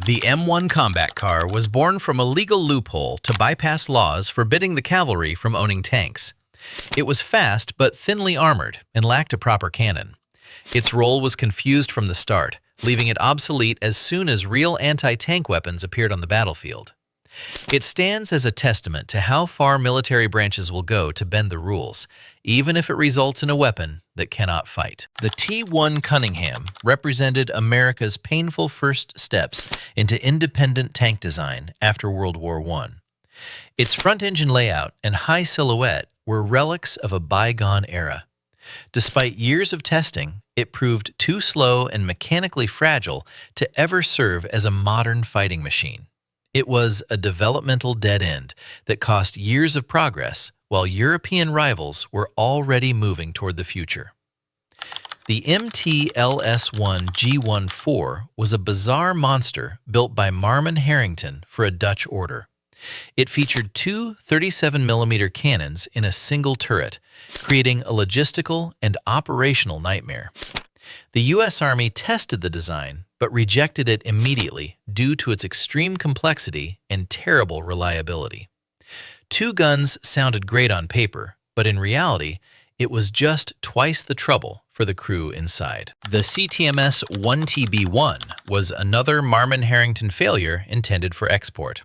The M1 combat car was born from a legal loophole to bypass laws forbidding the cavalry from owning tanks. It was fast but thinly armored and lacked a proper cannon. Its role was confused from the start, leaving it obsolete as soon as real anti-tank weapons appeared on the battlefield. It stands as a testament to how far military branches will go to bend the rules, even if it results in a weapon that cannot fight. The T1 Cunningham represented America's painful first steps into independent tank design after World War I. Its front engine layout and high silhouette were relics of a bygone era. Despite years of testing, it proved too slow and mechanically fragile to ever serve as a modern fighting machine. It was a developmental dead end that cost years of progress, while European rivals were already moving toward the future. The MTLS-1 G14 was a bizarre monster built by Marmon Harrington for a Dutch order. It featured two 37mm cannons in a single turret, creating a logistical and operational nightmare. The U.S. Army tested the design, but rejected it immediately due to its extreme complexity and terrible reliability. Two guns sounded great on paper, but in reality, it was just twice the trouble for the crew inside. The CTMS 1TB1 was another Marmon Harrington failure intended for export.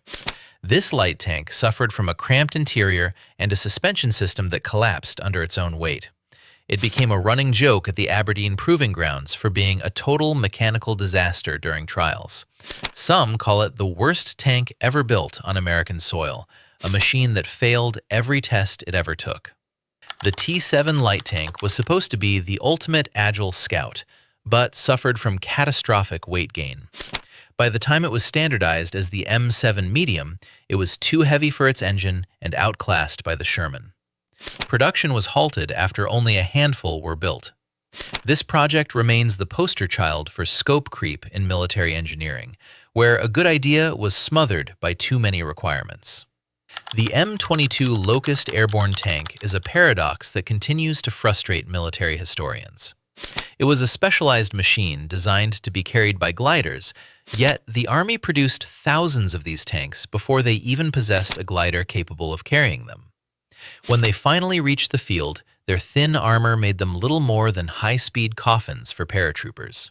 This light tank suffered from a cramped interior and a suspension system that collapsed under its own weight. It became a running joke at the Aberdeen Proving Grounds for being a total mechanical disaster during trials. Some call it the worst tank ever built on American soil, a machine that failed every test it ever took. The T7 light tank was supposed to be the ultimate agile scout, but suffered from catastrophic weight gain. By the time it was standardized as the M7 Medium, it was too heavy for its engine and outclassed by the Sherman. Production was halted after only a handful were built. This project remains the poster child for scope creep in military engineering, where a good idea was smothered by too many requirements. The M22 Locust airborne tank is a paradox that continues to frustrate military historians. It was a specialized machine designed to be carried by gliders, yet the Army produced thousands of these tanks before they even possessed a glider capable of carrying them. When they finally reached the field, their thin armor made them little more than high-speed coffins for paratroopers.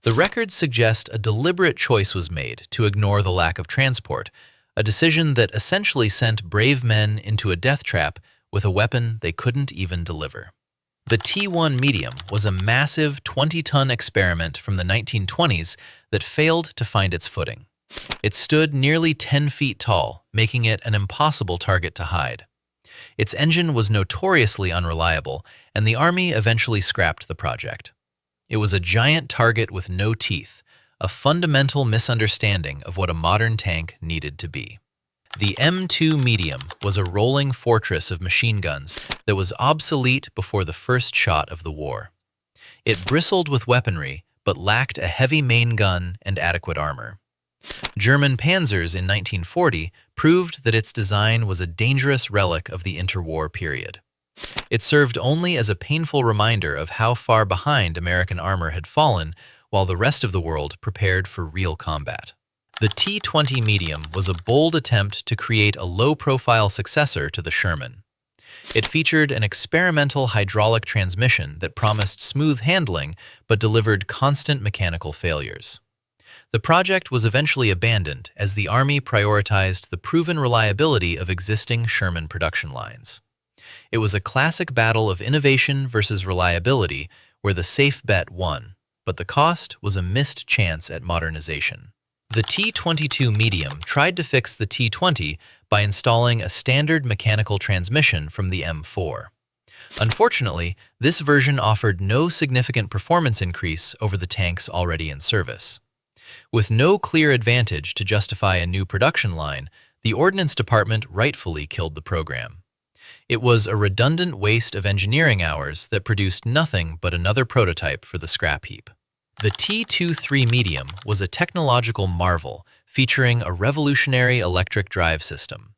The records suggest a deliberate choice was made to ignore the lack of transport, a decision that essentially sent brave men into a death trap with a weapon they couldn't even deliver. The T1 Medium was a massive 20-ton experiment from the 1920s that failed to find its footing. It stood nearly 10 feet tall, making it an impossible target to hide. Its engine was notoriously unreliable, and the Army eventually scrapped the project. It was a giant target with no teeth, a fundamental misunderstanding of what a modern tank needed to be. The M2 Medium was a rolling fortress of machine guns that was obsolete before the first shot of the war. It bristled with weaponry, but lacked a heavy main gun and adequate armor. German panzers in 1940 proved that its design was a dangerous relic of the interwar period. It served only as a painful reminder of how far behind American armor had fallen while the rest of the world prepared for real combat. The T20 Medium was a bold attempt to create a low-profile successor to the Sherman. It featured an experimental hydraulic transmission that promised smooth handling but delivered constant mechanical failures. The project was eventually abandoned as the Army prioritized the proven reliability of existing Sherman production lines. It was a classic battle of innovation versus reliability where the safe bet won, but the cost was a missed chance at modernization. The T22 Medium tried to fix the T20 by installing a standard mechanical transmission from the M4. Unfortunately, this version offered no significant performance increase over the tanks already in service. With no clear advantage to justify a new production line, the Ordnance Department rightfully killed the program. It was a redundant waste of engineering hours that produced nothing but another prototype for the scrap heap. The T23 Medium was a technological marvel featuring a revolutionary electric drive system.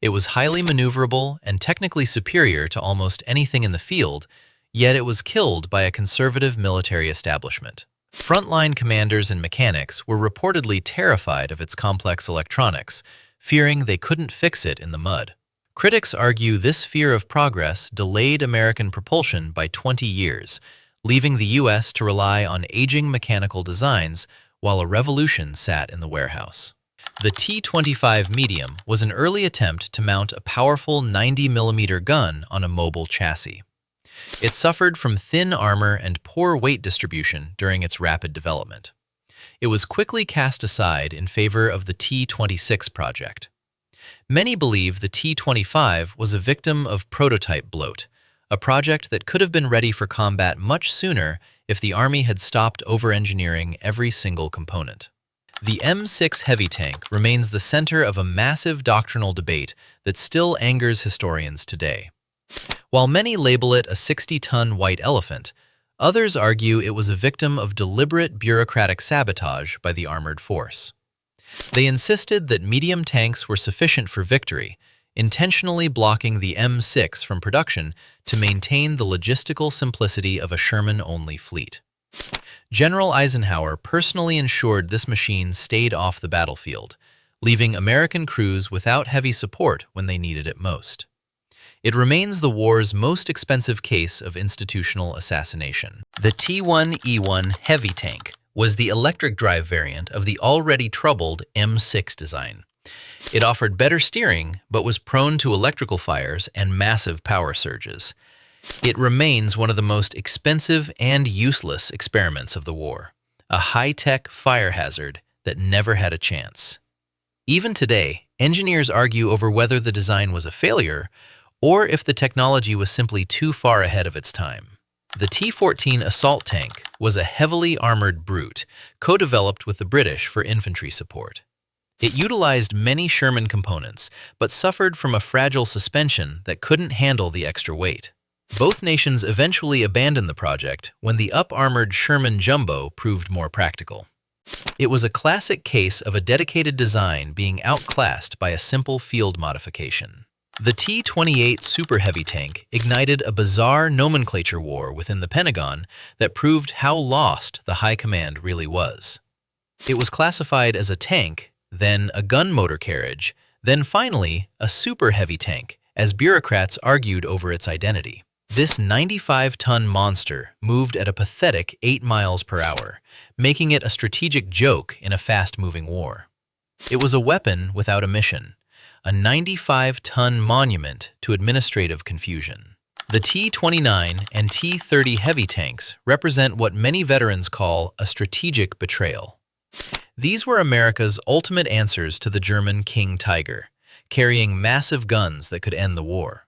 It was highly maneuverable and technically superior to almost anything in the field, yet it was killed by a conservative military establishment. Frontline commanders and mechanics were reportedly terrified of its complex electronics, fearing they couldn't fix it in the mud. Critics argue this fear of progress delayed American propulsion by 20 years, leaving the U.S. to rely on aging mechanical designs while a revolution sat in the warehouse. The T25 Medium was an early attempt to mount a powerful 90mm gun on a mobile chassis. It suffered from thin armor and poor weight distribution during its rapid development. It was quickly cast aside in favor of the T26 project. Many believe the T25 was a victim of prototype bloat, a project that could have been ready for combat much sooner if the Army had stopped over-engineering every single component. The M6 Heavy Tank remains the center of a massive doctrinal debate that still angers historians today. While many label it a 60-ton white elephant, others argue it was a victim of deliberate bureaucratic sabotage by the armored force. They insisted that medium tanks were sufficient for victory, intentionally blocking the M6 from production to maintain the logistical simplicity of a Sherman-only fleet. General Eisenhower personally ensured this machine stayed off the battlefield, leaving American crews without heavy support when they needed it most. It remains the war's most expensive case of institutional assassination. The T1E1 Heavy Tank was the electric drive variant of the already troubled M6 design. It offered better steering, but was prone to electrical fires and massive power surges. It remains one of the most expensive and useless experiments of the war, a high-tech fire hazard that never had a chance. Even today, engineers argue over whether the design was a failure or if the technology was simply too far ahead of its time. The T14 Assault Tank was a heavily armored brute, co-developed with the British for infantry support. It utilized many Sherman components, but suffered from a fragile suspension that couldn't handle the extra weight. Both nations eventually abandoned the project when the up-armored Sherman Jumbo proved more practical. It was a classic case of a dedicated design being outclassed by a simple field modification. The T28 Super Heavy Tank ignited a bizarre nomenclature war within the Pentagon that proved how lost the high command really was. It was classified as a tank, then a gun motor carriage, then finally a super heavy tank, as bureaucrats argued over its identity. This 95-ton monster moved at a pathetic 8 miles per hour, making it a strategic joke in a fast-moving war. It was a weapon without a mission, a 95-ton monument to administrative confusion. The T29 and T30 Heavy Tanks represent what many veterans call a strategic betrayal. These were America's ultimate answers to the German King Tiger, carrying massive guns that could end the war.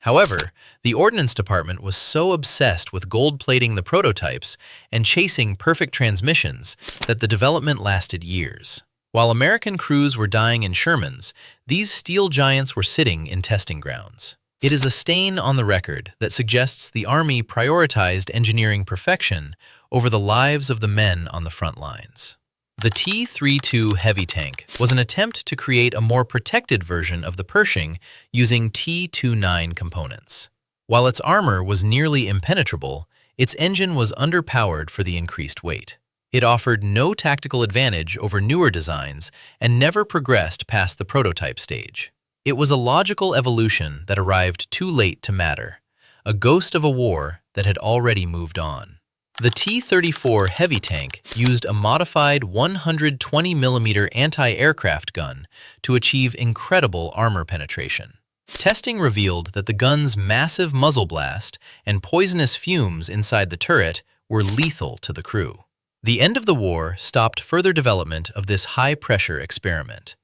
However, the Ordnance Department was so obsessed with gold-plating the prototypes and chasing perfect transmissions that the development lasted years. While American crews were dying in Shermans, these steel giants were sitting in testing grounds. It is a stain on the record that suggests the Army prioritized engineering perfection over the lives of the men on the front lines. The T32 Heavy Tank was an attempt to create a more protected version of the Pershing using T29 components. While its armor was nearly impenetrable, its engine was underpowered for the increased weight. It offered no tactical advantage over newer designs and never progressed past the prototype stage. It was a logical evolution that arrived too late to matter, a ghost of a war that had already moved on. The T34 Heavy Tank used a modified 120mm anti-aircraft gun to achieve incredible armor penetration. Testing revealed that the gun's massive muzzle blast and poisonous fumes inside the turret were lethal to the crew. The end of the war stopped further development of this high-pressure experiment.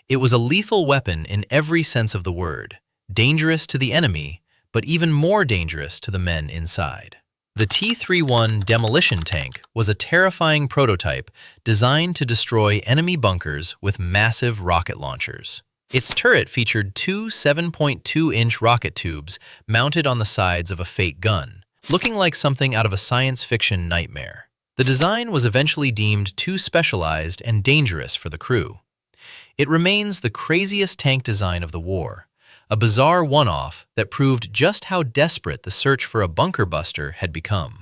It was a lethal weapon in every sense of the word, dangerous to the enemy, but even more dangerous to the men inside. The T31 Demolition Tank was a terrifying prototype designed to destroy enemy bunkers with massive rocket launchers. Its turret featured two 7.2-inch rocket tubes mounted on the sides of a fake gun, looking like something out of a science fiction nightmare. The design was eventually deemed too specialized and dangerous for the crew. It remains the craziest tank design of the war, a bizarre one-off that proved just how desperate the search for a bunker buster had become.